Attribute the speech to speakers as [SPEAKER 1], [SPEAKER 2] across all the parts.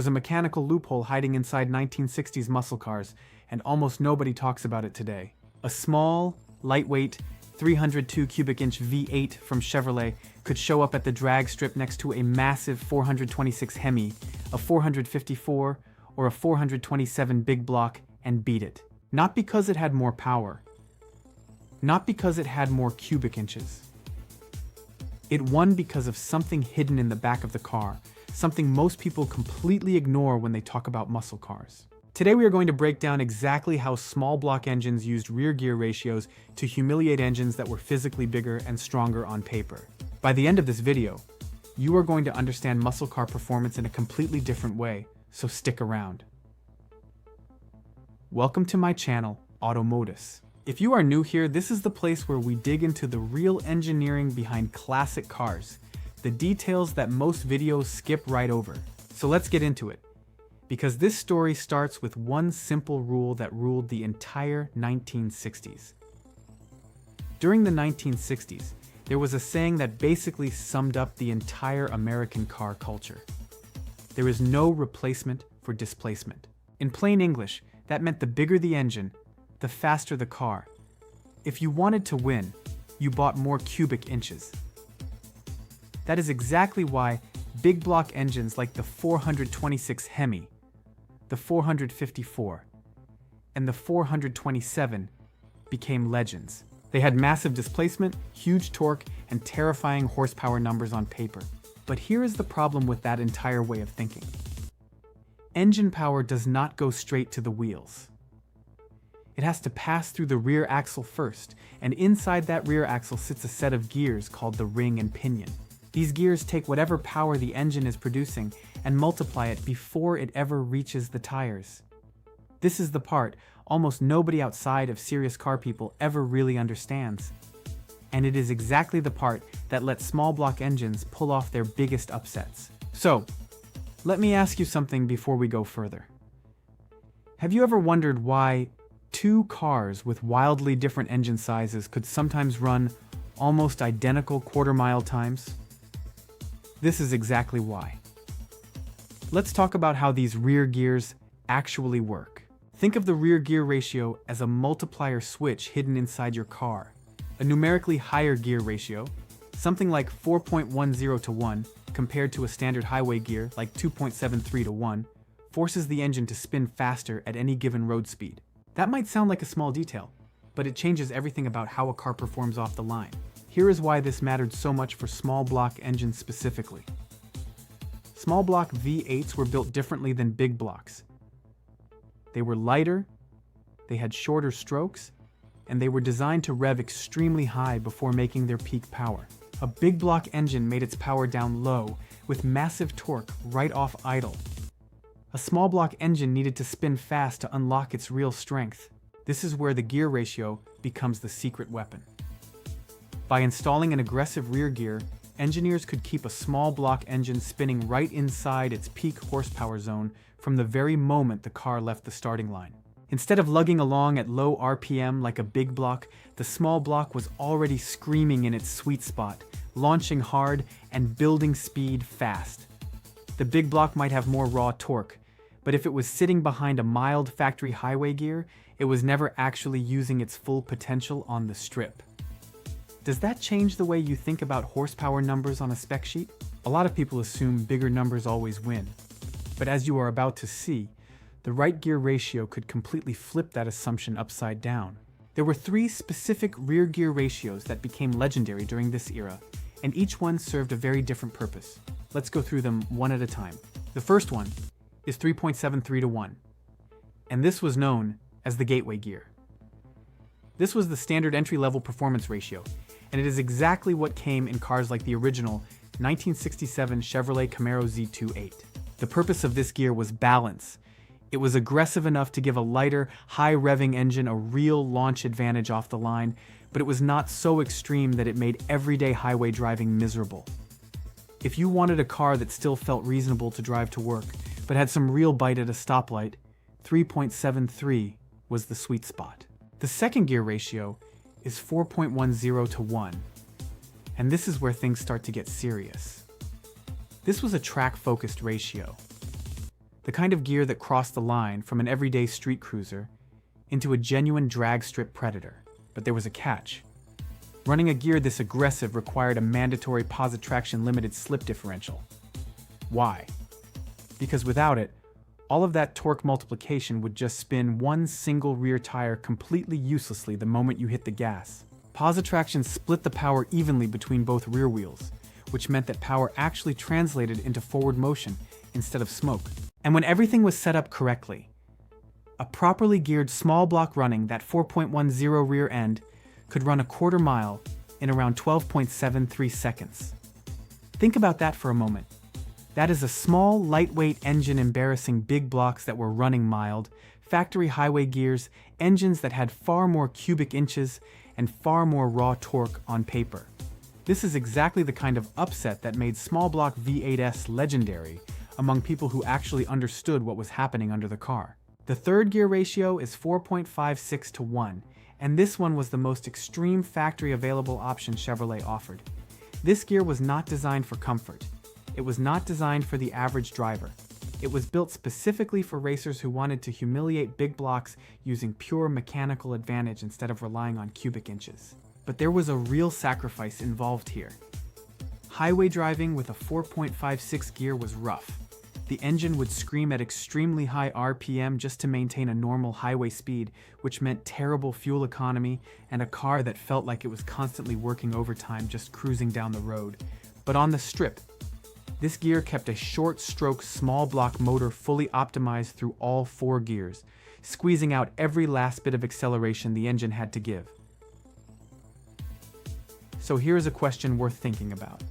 [SPEAKER 1] was a mechanical loophole hiding inside 1960s muscle cars, and almost nobody talks about it today. A small, lightweight, 302 cubic inch V8 from Chevrolet could show up at the drag strip next to a massive 426 Hemi, a 454, or a 427 big block and beat it. Not because it had more power. Not because it had more cubic inches. It won because of something hidden in the back of the car, something most people completely ignore when they talk about muscle cars. Today we are going to break down exactly how small block engines used rear gear ratios to humiliate engines that were physically bigger and stronger on paper. By the end of this video, you are going to understand muscle car performance in a completely different way, so stick around. Welcome to my channel, Modus. If you are new here, this is the place where we dig into the real engineering behind classic cars, the details that most videos skip right over. So let's get into it, because this story starts with one simple rule that ruled the entire 1960s. During the 1960s, there was a saying that basically summed up the entire American car culture. There is no replacement for displacement. In plain English, that meant the bigger the engine, the faster the car. If you wanted to win, you bought more cubic inches. That is exactly why big block engines like the 426 Hemi, the 454, and the 427 became legends. They had massive displacement, huge torque, and terrifying horsepower numbers on paper. But here is the problem with that entire way of thinking. Engine power does not go straight to the wheels. It has to pass through the rear axle first, and inside that rear axle sits a set of gears called the ring and pinion. These gears take whatever power the engine is producing and multiply it before it ever reaches the tires. This is the part almost nobody outside of serious car people ever really understands. And it is exactly the part that lets small block engines pull off their biggest upsets. So, let me ask you something before we go further. Have you ever wondered why two cars with wildly different engine sizes could sometimes run almost identical quarter-mile times? This is exactly why. Let's talk about how these rear gears actually work. Think of the rear gear ratio as a multiplier switch hidden inside your car. A numerically higher gear ratio, something like 4.10 to 1, compared to a standard highway gear like 2.73 to 1, forces the engine to spin faster at any given road speed. That might sound like a small detail, but it changes everything about how a car performs off the line. Here is why this mattered so much for small block engines specifically. Small block V8s were built differently than big blocks. They were lighter, they had shorter strokes, and they were designed to rev extremely high before making their peak power. A big block engine made its power down low, with massive torque right off idle. A small block engine needed to spin fast to unlock its real strength. This is where the gear ratio becomes the secret weapon. By installing an aggressive rear gear, engineers could keep a small block engine spinning right inside its peak horsepower zone from the very moment the car left the starting line. Instead of lugging along at low RPM like a big block, the small block was already screaming in its sweet spot, launching hard and building speed fast. The big block might have more raw torque, but if it was sitting behind a mild factory highway gear, it was never actually using its full potential on the strip. Does that change the way you think about horsepower numbers on a spec sheet? A lot of people assume bigger numbers always win. But as you are about to see, the right gear ratio could completely flip that assumption upside down. There were three specific rear gear ratios that became legendary during this era, and each one served a very different purpose. Let's go through them one at a time. The first one is 3.73 to 1, and this was known as the gateway gear. This was the standard entry-level performance ratio, and it is exactly what came in cars like the original 1967 Chevrolet Camaro Z28. The purpose of this gear was balance. It was aggressive enough to give a lighter, high-revving engine a real launch advantage off the line, but it was not so extreme that it made everyday highway driving miserable. If you wanted a car that still felt reasonable to drive to work, but had some real bite at a stoplight, 3.73 was the sweet spot. The second gear ratio is 4.10 to 1, and this is where things start to get serious. This was a track-focused ratio. The kind of gear that crossed the line from an everyday street cruiser into a genuine drag strip predator. But there was a catch. Running a gear this aggressive required a mandatory positraction limited slip differential. Why? Because without it, all of that torque multiplication would just spin one single rear tire completely uselessly the moment you hit the gas. Positraction split the power evenly between both rear wheels, which meant that power actually translated into forward motion instead of smoke. And when everything was set up correctly, a properly geared small block running that 4.10 rear end could run a quarter mile in around 12.73 seconds. Think about that for a moment. That is a small, lightweight engine embarrassing big blocks that were running mild, factory highway gears, engines that had far more cubic inches and far more raw torque on paper. This is exactly the kind of upset that made small block V8s legendary among people who actually understood what was happening under the car. The third gear ratio is 4.56 to 1, and this one was the most extreme factory available option Chevrolet offered. This gear was not designed for comfort. It was not designed for the average driver. It was built specifically for racers who wanted to humiliate big blocks using pure mechanical advantage instead of relying on cubic inches. But there was a real sacrifice involved here. Highway driving with a 4.56 gear was rough. The engine would scream at extremely high RPM just to maintain a normal highway speed, which meant terrible fuel economy and a car that felt like it was constantly working overtime just cruising down the road. But on the strip, this gear kept a short-stroke, small-block motor fully optimized through all four gears, squeezing out every last bit of acceleration the engine had to give. So here's a question worth thinking about.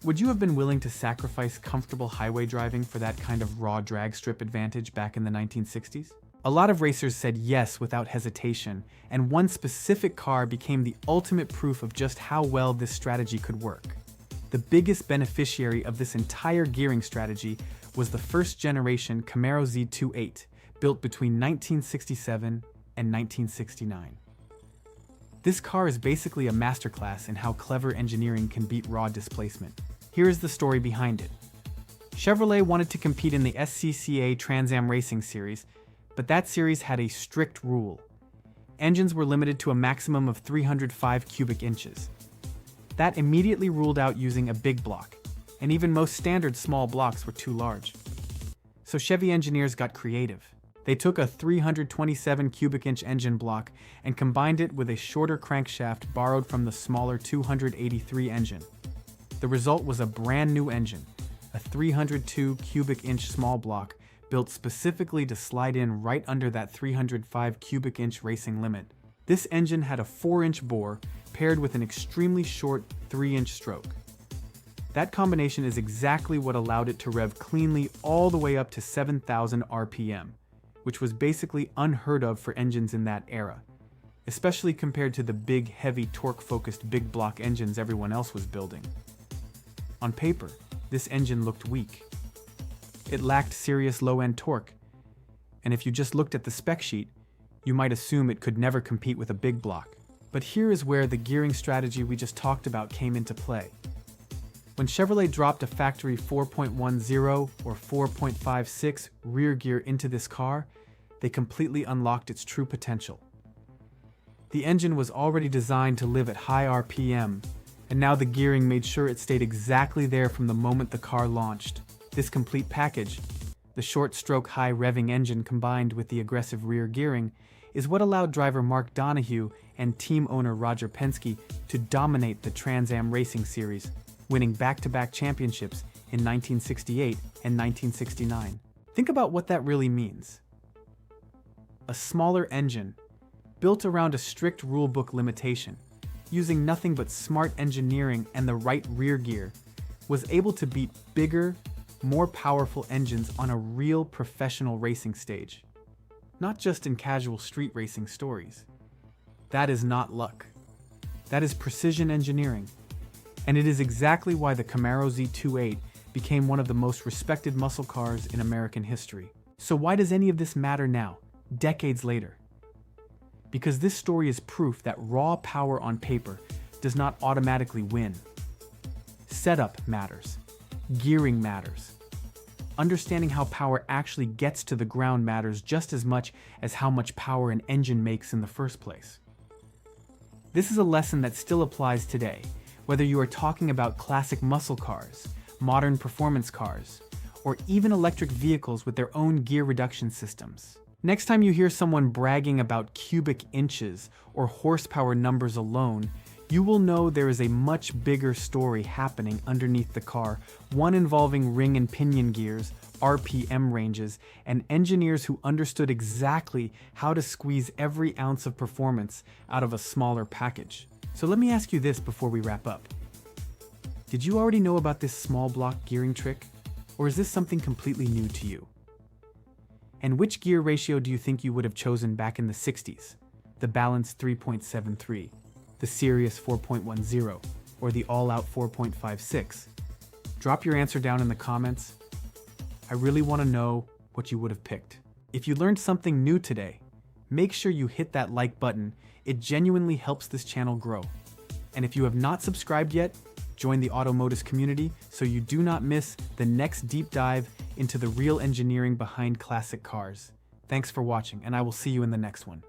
[SPEAKER 1] Would you have been willing to sacrifice comfortable highway driving for that kind of raw drag strip advantage back in the 1960s? A lot of racers said yes without hesitation, and one specific car became the ultimate proof of just how well this strategy could work. The biggest beneficiary of this entire gearing strategy was the first-generation Camaro Z28, built between 1967 and 1969. This car is basically a masterclass in how clever engineering can beat raw displacement. Here is the story behind it. Chevrolet wanted to compete in the SCCA Trans Am Racing Series, but that series had a strict rule. Engines were limited to a maximum of 305 cubic inches. That immediately ruled out using a big block, and even most standard small blocks were too large. So Chevy engineers got creative. They took a 327 cubic inch engine block and combined it with a shorter crankshaft borrowed from the smaller 283 engine. The result was a brand new engine, a 302 cubic inch small block built specifically to slide in right under that 305 cubic inch racing limit. This engine had a 4-inch bore paired with an extremely short 3-inch stroke. That combination is exactly what allowed it to rev cleanly all the way up to 7,000 RPM, which was basically unheard of for engines in that era, especially compared to the big, heavy, torque-focused big block engines everyone else was building. On paper, this engine looked weak. It lacked serious low-end torque, and if you just looked at the spec sheet, you might assume it could never compete with a big block. But here is where the gearing strategy we just talked about came into play. When Chevrolet dropped a factory 4.10 or 4.56 rear gear into this car, they completely unlocked its true potential. The engine was already designed to live at high RPM, and now the gearing made sure it stayed exactly there from the moment the car launched. This complete package, the short-stroke high revving engine combined with the aggressive rear gearing, is what allowed driver Mark Donohue and team owner Roger Penske to dominate the Trans Am Racing Series, winning back-to-back championships in 1968 and 1969. Think about what that really means. A smaller engine, built around a strict rulebook limitation, using nothing but smart engineering and the right rear gear, was able to beat bigger, more powerful engines on a real professional racing stage. Not just in casual street racing stories. That is not luck. That is precision engineering. And it is exactly why the Camaro Z28 became one of the most respected muscle cars in American history. So why does any of this matter now, decades later? Because this story is proof that raw power on paper does not automatically win. Setup matters. Gearing matters. Understanding how power actually gets to the ground matters just as much as how much power an engine makes in the first place. This is a lesson that still applies today, whether you are talking about classic muscle cars, modern performance cars, or even electric vehicles with their own gear reduction systems. Next time you hear someone bragging about cubic inches or horsepower numbers alone, you will know there is a much bigger story happening underneath the car, one involving ring and pinion gears, RPM ranges, and engineers who understood exactly how to squeeze every ounce of performance out of a smaller package. So let me ask you this before we wrap up. Did you already know about this small block gearing trick? Or is this something completely new to you? And which gear ratio do you think you would have chosen back in the 60s? The balanced 3.73, the serious 4.10, or the all-out 4.56? Drop your answer down in the comments. I really want to know what you would have picked. If you learned something new today, make sure you hit that like button. It genuinely helps this channel grow. And if you have not subscribed yet, join the Modus community so you do not miss the next deep dive into the real engineering behind classic cars. Thanks for watching, and I will see you in the next one.